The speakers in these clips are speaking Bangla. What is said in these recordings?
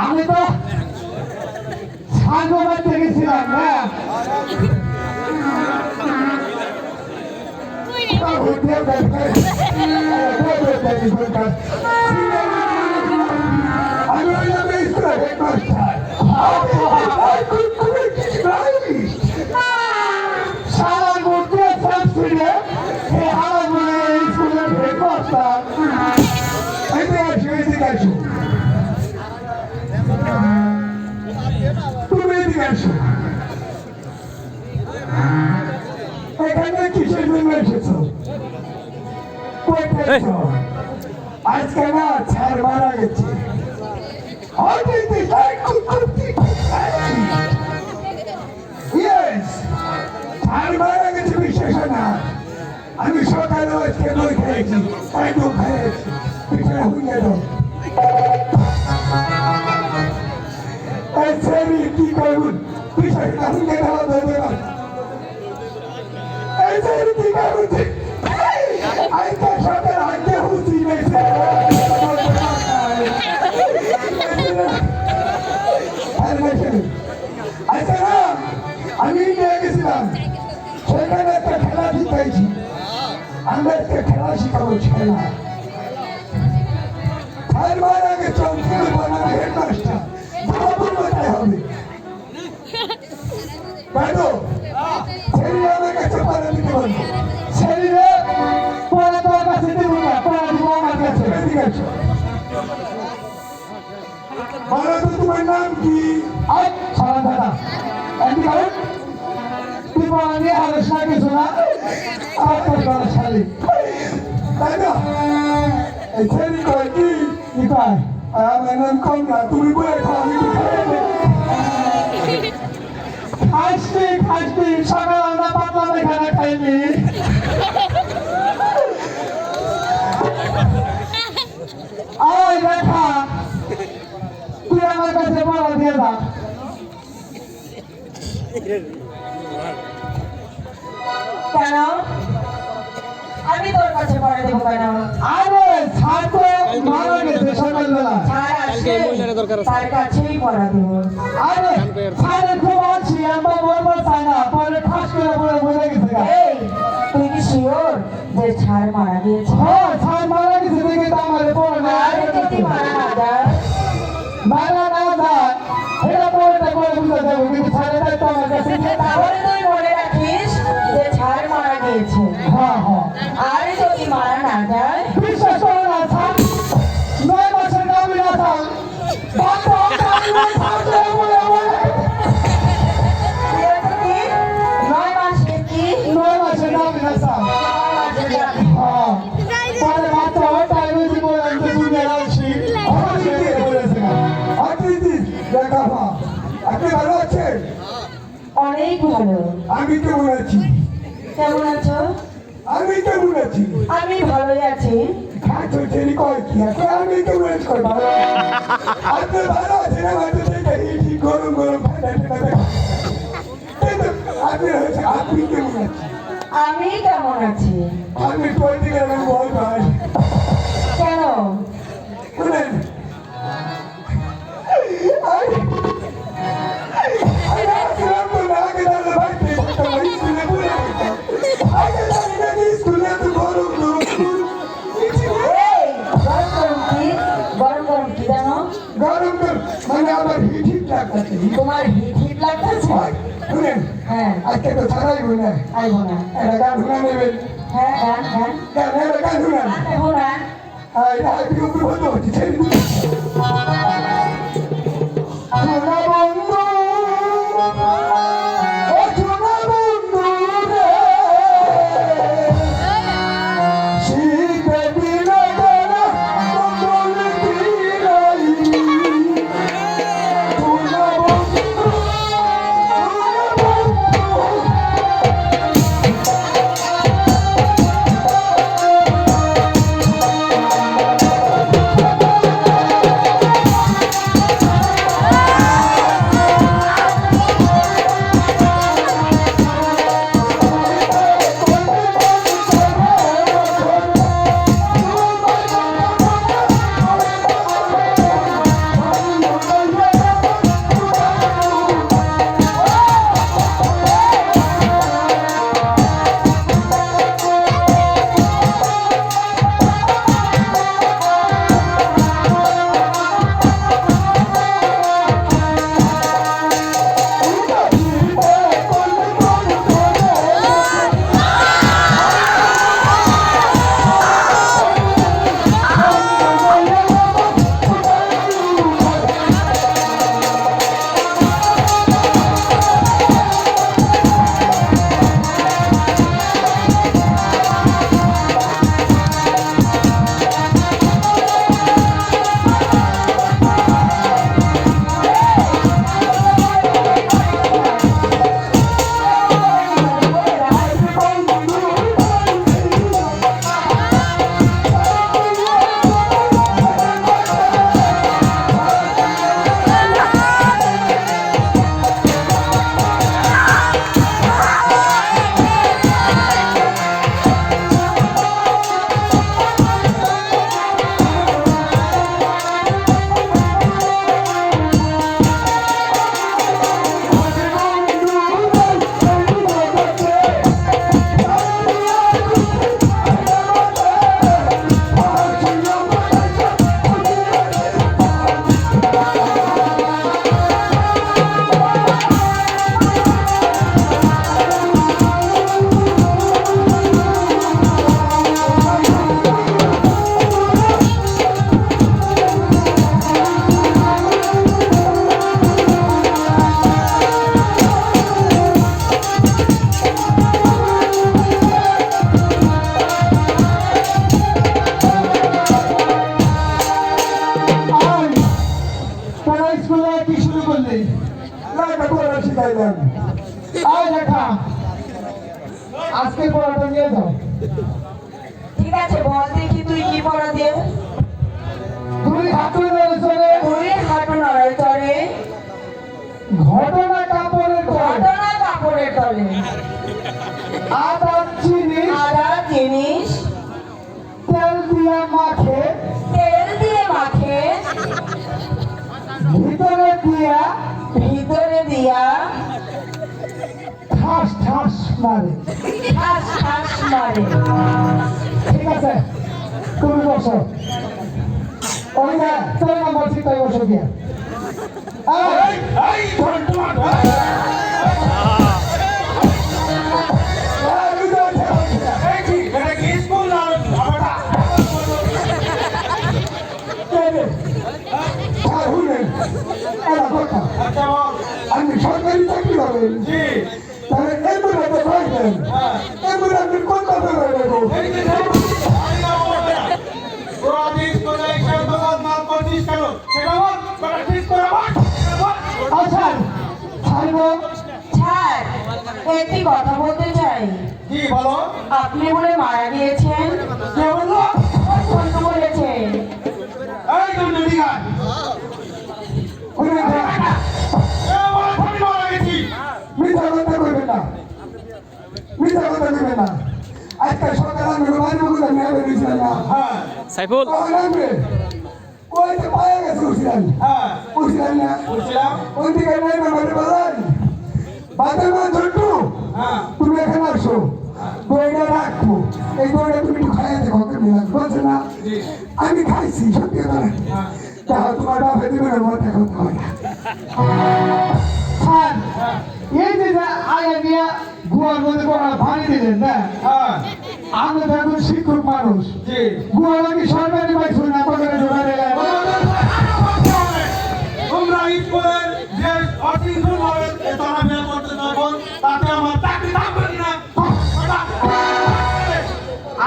আমি তো সাগরবাদ দেখেছিলাম না সারা মধ্যে সাবসিডে স্কুলের হেডমাস্টার তুমি এদিকে আসো এখানে কিসের জন্য এসেছো আজকে না ছাড় মারা গেছে ছাড় মারা গেছে বিশেষ না আমি সকালে আজকে দই খেয়েছি একদম খেয়েছি পিছনে হুইয়ে দাও কি করুন বিষয়টা হুইয়ে দেওয়া ধরবে না কি করুন আজকে সকাল আজকে হুঁচি গেছে আচ্ছা না আমি নিয়ে গেছিলাম সেখানে একটা খেলা জিতাইছি আমরা একটা খেলা শিখাবো খেলা তার মার আগে চমকিয়ে বানাবে হেডমাস্টার কোথায় হবে বাইরো ছেলে আমার কাছে পারা দিতে পারবো ছেলে পড়া তোমার কাছে দেবো না পড়া দিব আমার কাছে ঠিক আছে বলো তো তোমার নাম কি সারা দাদা এদিকে আউট তুই পড়া নিয়ে আলোচনা কিছু না আর তোর গলা শালি তাই না এই ছেলে কয় কি কয় আমার নাম কম না তুমি বলে খাও আমি খাসবি সকাল আমরা পাতলা খানা খাইনি আয় দেখা তুই আমার কাছে পড়া দিয়ে যা কেন আমি তোর কাছে পড়া দেবো কেন আরে ছাড় তো মারা গেছে সকালবেলা তার কাছেই পড়া দেবো আরে ছাড়ে খুব আছি আমরা বলবো চাই না পরে ঠাস করে বলে বলে গেছে এই তুই কি শিওর যে ছাড় মারা গিয়েছে হ্যাঁ ছাড় মারা গেছে দেখে তো আমার পড়া না আরে যদি মারা না যায় এটা পড়াটা করে বুঝতে দেবো কিন্তু ছাড়ে তো আমার কাছে তাহলে তুই মনে রাখিস যে ছাড় মারা গিয়েছে হ্যাঁ হ্যাঁ আরে যদি মারা না যায় বিশ্বাস করো না ছাড় 9 মাসের নামই না ছাড় অনেক ভালো। আমি কেমন আছি? কেমন আছো? আমি কেমন আছি? আমি ভালোই আছি। খাচ্ছ ছেলে কয় কি আছে? আমি কেমন আছি? কয় ভালো। আপনি ভালো আছেন? আমার তো দেখে এই গরম গরম ঠান্ডা ঠান্ডা। কিন্তু আপনি কেমন আছেন? আমি কেমন আছি? আমি তোর দিকে আমার ভয় পাই। কেন? শুনেন, আমি আসলাম তো না আগে দাঁড়ালে বাড়িতে থাকতাম না, স্কুলে পড়ে থাকতাম। আগে জানি না যে স্কুলে এত গরম গরম গরম। এই, গরম গরম কি? গরম গরম কি জানো? গরম গরম মানে আমার হিট হিট লাগতেছে। তোমার হিট হিট লাগতেছে? শুনেন, হ্যাঁ, আজকে তো ছাড়াই না আইবো না। একটা গান শুনে নেবেন। হ্যাঁ, গান গান গান একটা গান শুনেন। আইবো না। আজকে উপরে বন্ধ হচ্ছে ছেড়ে দিন। সোনা বন্ধু, ও সোনা বন্ধু রে, শীতে দিনে বেলা কম্বল দিলাই। সোনা বন্ধু, সোনা বন্ধু, তারা স্কুলে কি শুরু করলি? না পড়া শিখাইলাম। আয় দেখা, আজকে পড়াটা নিয়ে যাও। ঠিক আছে, বল দেখি তুই কি পড়া দিয়ে। তুমি হাতুড়ি ধরেছরে তুই হাঁটু নড়াই চড়ে, ঘটনা কাপড়ের তলে ঘটনা কাপড়ের তলে, আদা জিনিস আদা জিনিস তেল দিয়া মাখে তেল দিয়ে মাখে, ভিতরে দিয়া ভিতরে দিয়া ঠাস ঠাস মারে। ঠাস ঠাস মারে। ঠিক আছে, তুমি বসো। ওইটা তোর নাম্বার চিন্তায় বসো গিয়া। আমি সরকারি চাকরি করেন তাহলে এমন একটা পাইবেন এমন আপনি কোন কথা বলবেন? আচ্ছা ছাড়বো ছাড় একটি কথা বলতে চাই। কি বলো? আপনি বলে মারা গিয়েছেন। কে বললো? ওই ঝন্টু বলেছে। এই তুমি দিঘা মিথ্যা কথা কইবে না, মিথ্যা কথা কইবে না। আজকে সকালে আমি বাড়ি বগুলা নিয়ে বেরিয়েছিলাম না। হ্যাঁ সাইফুল লাগবে ওই তো পায়ে গেছে উঠছিলাম। হ্যাঁ উঠছিলাম না, উঠছিলাম ওই দিকে নেই না মাঠে বাজান বাজার মানে ঝন্টু। হ্যাঁ তুমি এখানে আসো, দইটা রাখবো, এই দইটা তুমি একটু খাইয়ে দেখো কেমন লাগবে বলছে না। আমি খাইছি সত্যি কথা না, দেখো তোমার বাপে দিবে না মনে দেখো হয় না। এই যে আগে নিয়ে গুয়ার মধ্যে কোনো পানি দিলেন না, আমি তো এখন শিক্ষক মানুষ, গুয়া নাকি সরকারি পাইছো না করে জোগাড়ে তোমরা স্কুলের যে অতিথি চলাফেরা করতে তখন তাতে আমার চাকরি থাকবে কিনা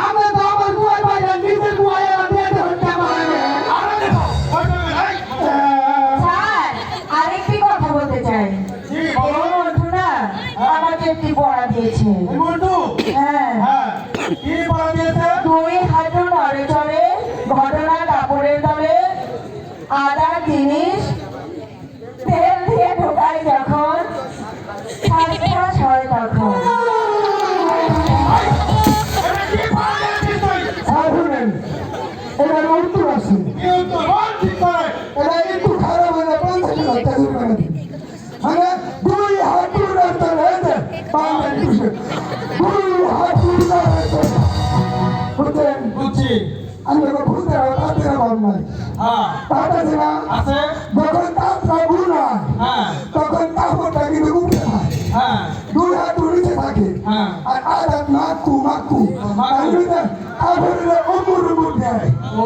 আমি তো আমার গুয়ার বাইরে নিজের গুয়ায় দিয়ে হত্যা করে স্যার, আরেকটি কথা বলতে চাই। এই বন্ধু না আমাকে একটি পড়া দিয়েছে। হ্যাঁ, কি বলা দিয়েছে? দুই হাঁটু নড়ে চড়ে, ঘটনা কাপড়ের তলে, আদার জিনিস তেল দিয়ে ঢোকাই যখন, শ্বাস হয় তখন। এটা কি বলা দিয়েছিস তুই? শুনেন, এটার উত্তর আছে, কি উত্তর বল ঠিক করে। এটা একটু খারাপ হলে 50,000 টাকা জরিমানা দিবে। মানে দুই হাঁটু রাস্তা রয়েছে বাংলা ইংলিশে, দুই হাঁটু রাস্তা বুঝছেন? বুঝছি। আমি যখন বুঝতে হবে তাদের অভাব নাই, হ্যাঁ তার আছে না, আছে। যখন তাপ লাগু না হ্যাঁ তখন তাপটা কিন্তু উপরে হয়, হ্যাঁ দুই হাত নিচে থাকে, হ্যাঁ। আর আর হাত মাকু মাকু মাকু। আর দুইটা আবরলে অমর উপর দেয় ও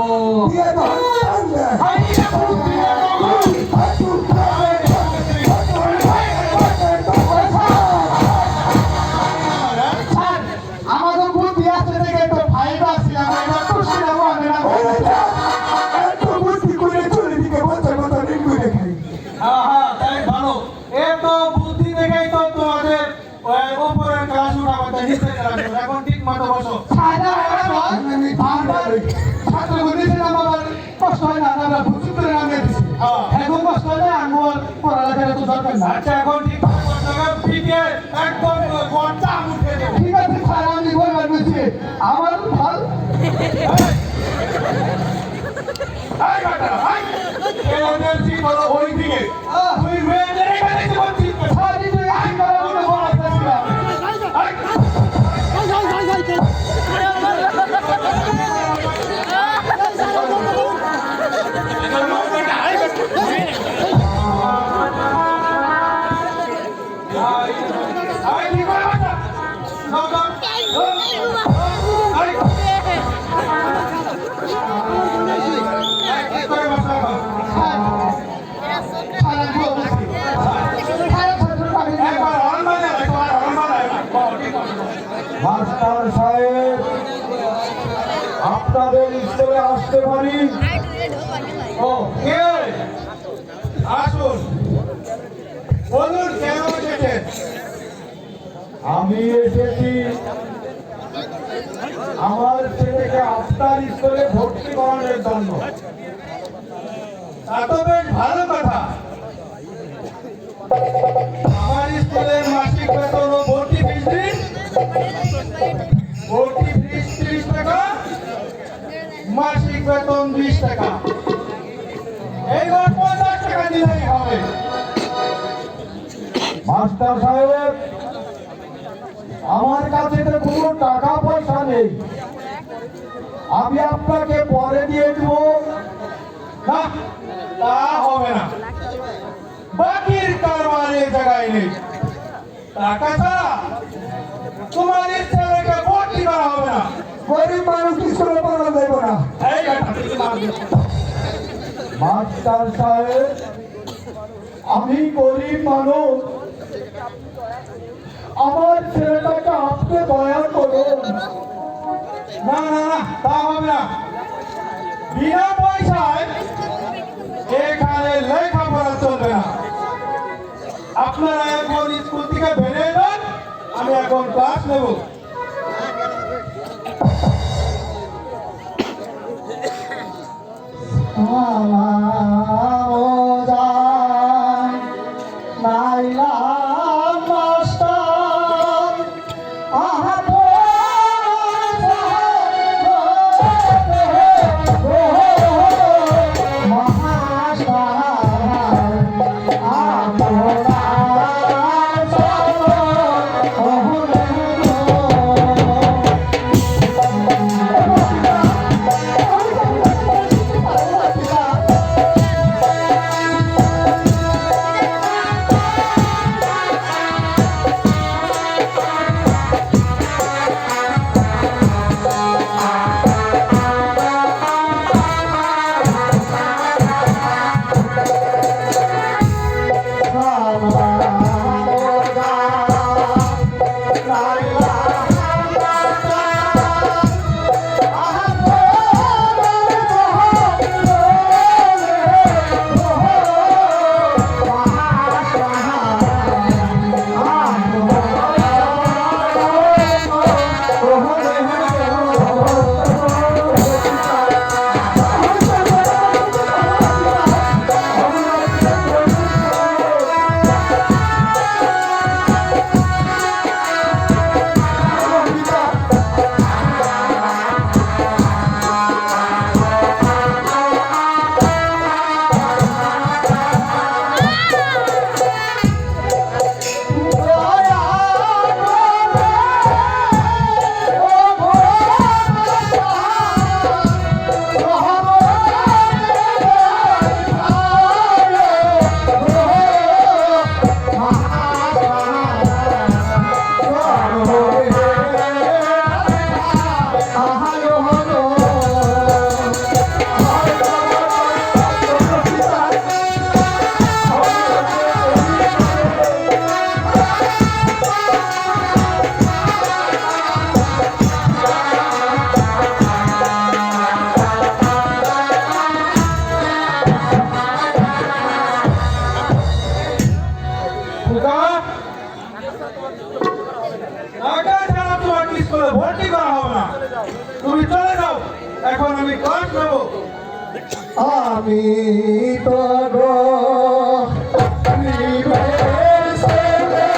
দিয়ে তো টান দেয়। ভাই এটা বুদ্ধি না গো। হাঁটু খায়, স্যার আমাদের বুদ্ধি আছে দেখে তো ফাইভ আসছে আমরা এটা খুশি হবো আমি না এত বুদ্ধি করে চলে দিকে বছর বছর ঋণ করে খাই। হ্যাঁ হ্যাঁ তাই ভালো। এত বুদ্ধি দেখেই তো তোমাদের উপরের ক্লাস উঠাবাতে নিচে ক্লাস এখন ঠিক মতো বসো। সাদা ওরা বল বারবার ছাত্র বলেছেন আমার কষ্ট হয় না আমরা ভুতুরে নামে দিছি এখন কষ্ট হয় না আঙ্গুর পড়ালেখার তো দরকার না আচ্ছা এখন ঠিক মতো বসো পিঠে একদম গড়টা উঠে দেবো। ঠিক আছে স্যার আমি বলবার বলছি আমার ভাল এই বেটা এই এদের ঠিক হলো ওই দিকে তুই মেয়েদের এখানে কি করছিস? স্যার এই যে আইন করার মতো বড় ছিলাম মাস্টার সাহেব আপনাদের স্কুলে আসতে পারি? ও কে আসুন বলুন কেন এসেছেন? আমি এসেছি আমার ছেলেকে আপনার স্কুলে ভর্তি করানোর জন্য। তা তো বেশ ভালো কথা। আমার স্কুলের মাসিক বেতন ও ভর্তি ফিস দিন। ভর্তি ফিস 30 টাকা, মাসিক বেতন 20 টাকা। এইবার 50 টাকা দিলেই হবে। মাস্টার সাহেব আমার কাছে তো কোনো টাকা পয়সা নেই, আমি আপনাকে পরে দিয়ে দেব। না তা হবে না, বাকির কারবারের জায়গায় নেই। টাকা ছাড়া তোমার ছেলেকে ভর্তি করা হবে না। গরিব মানুষ স্কুলে পড়া দেব না। এই বেটা, তুই মারবি। মাস্টার সাহেব আমি গরিব মানুষ, আমার ছেলেটাকে আপনি দয়া করুন। না না না তা হবে না, বিনা পয়সায় এখানে লেখাপড়া চলবে না। আপনারা এখন স্কুল থেকে বেরিয়ে যান, আমি এখন ক্লাস নেব। তুমি চলে যাও, এখন আমি ক্লাস নেব। আমি তো গো নিবের ছেলে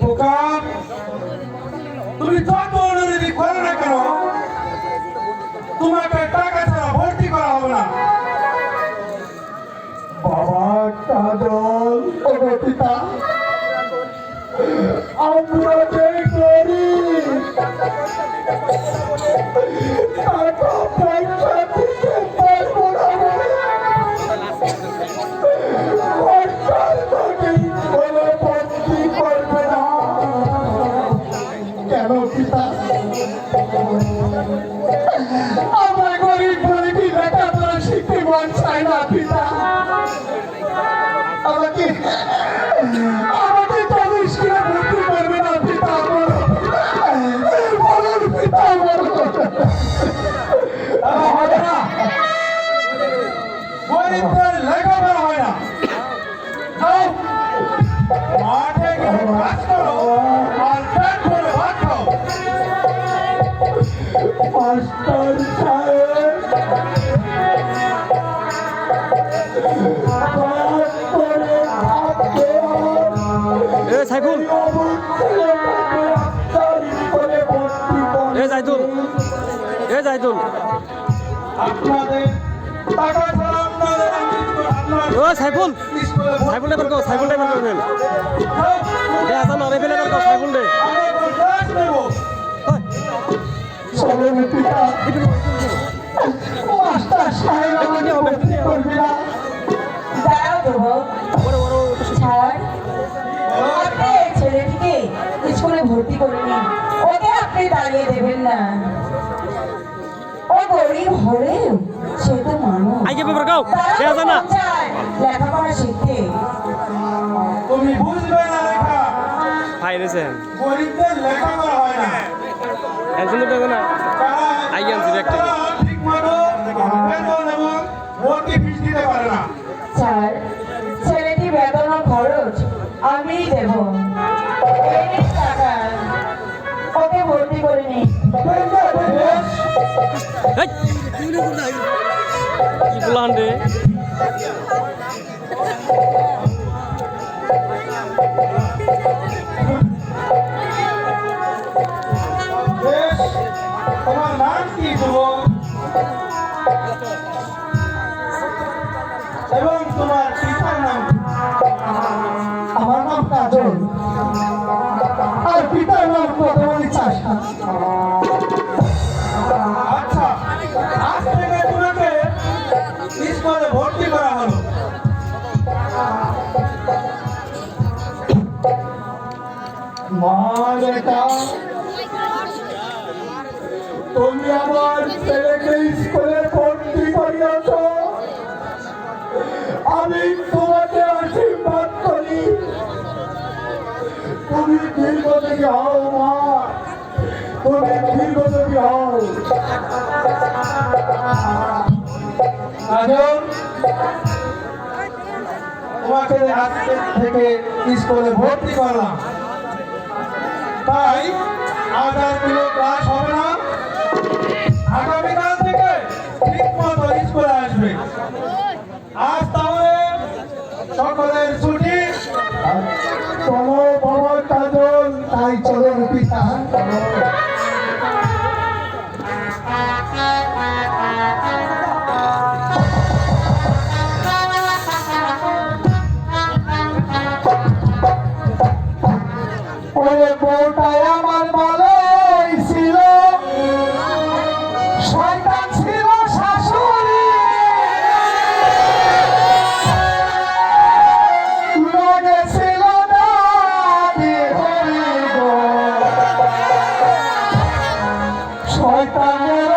খোকা, তুমি যত অনুরোধী করো না কেন, তোমাকে টাকা ছাড়া ভর্তি করা হবে না। বাবা কাজল ওগো পিতা আমরা যে করি টাকা পয়সা দিতে পারবো না সরকার তোকে কোনো ভর্তি করবে না। কেন পিতা? আমরা গরিব গরিবি লেখাপড়া শিখতে মন চাই না পিতা। আমাকে তাদের স্কুলে ভর্তি করবে না পিতা। বলুন পিতা, বলুন। গরিবদের লেখাপড়া হয় না। যাও, মাঠে গিয়ে কাজ করো আর পেট ভরে ভাত খাও। মাস্টার সাহেব ক্লাস করে থাকতে এ সাইফুল, এ জাইতুল, এ জাইতুল, আপনাদের টাকা ছাড়া আপনাদের ও সাইফুল, সাইফুল এবার কও, সাইফুল এবার কও ফেল, দে আসান আরে ফেল এবার কও সাইফুল দে, চলো পিতা মাস্টার সাহেব আমাকে ভর্তি করবে না। দাঁড়াও যুবক, ছাড়। আপনি এই ছেলেটিকে স্কুলে ভর্তি করে নিন, ওকে আপনি দাঁড়িয়ে দেবেন না। ও গরিব হলেও সে তো মানুষ, আইকে পেপার কও, দে তারও আসান না, মন চায় লেখাপড়া শিখতে। তুমি বুঝবে না লেখা, ভাই রেছেন, গরিবদের লেখাপড়া হয় না। একজন তো না, আই আনছি একটা, ঠিক মতো বেতন এবং ভর্তি ফিস দিতে পারে না। স্যার, ছেলেটি বেতন ও খরচ আমিই দেব। এই নিন টাকা, ওকে ভর্তি করে নিন। এই কি বলান রে, বেশ, তোমার নাম কি যুবক? এবং তোমার পিতার নাম কি? আমার নাম কাজল আর পিতার নাম কতমণি চাষা। আচ্ছা, আজ থেকে তোমাকে স্কুলে ভর্তি করা হলো। মা বেটা তুমি আমার ছেলেকে স্কুলে ভর্তি করিয়াছ, আমি তোমাকে আশীর্বাদ করি। তুমি দীর্ঘজীবী হও মা, তুমি দীর্ঘজীবী হও। কাজল, তোমাকে আজকে থেকে স্কুলে ভর্তি করলাম, তাই আজ আর কোনো ক্লাস হবে না। আগামীকাল থেকে ঠিক মতো স্কুলে আসবে। আজ তাহলে সকলের ছুটি। চলো বাবা কাজল, তাই চলো পিতা চলো। ওরে বউটাই আমার ভালোই ছিল, শয়তান ছিল শাশুড়ি, লগে ছিল দাদি হরি গো। শয়তানের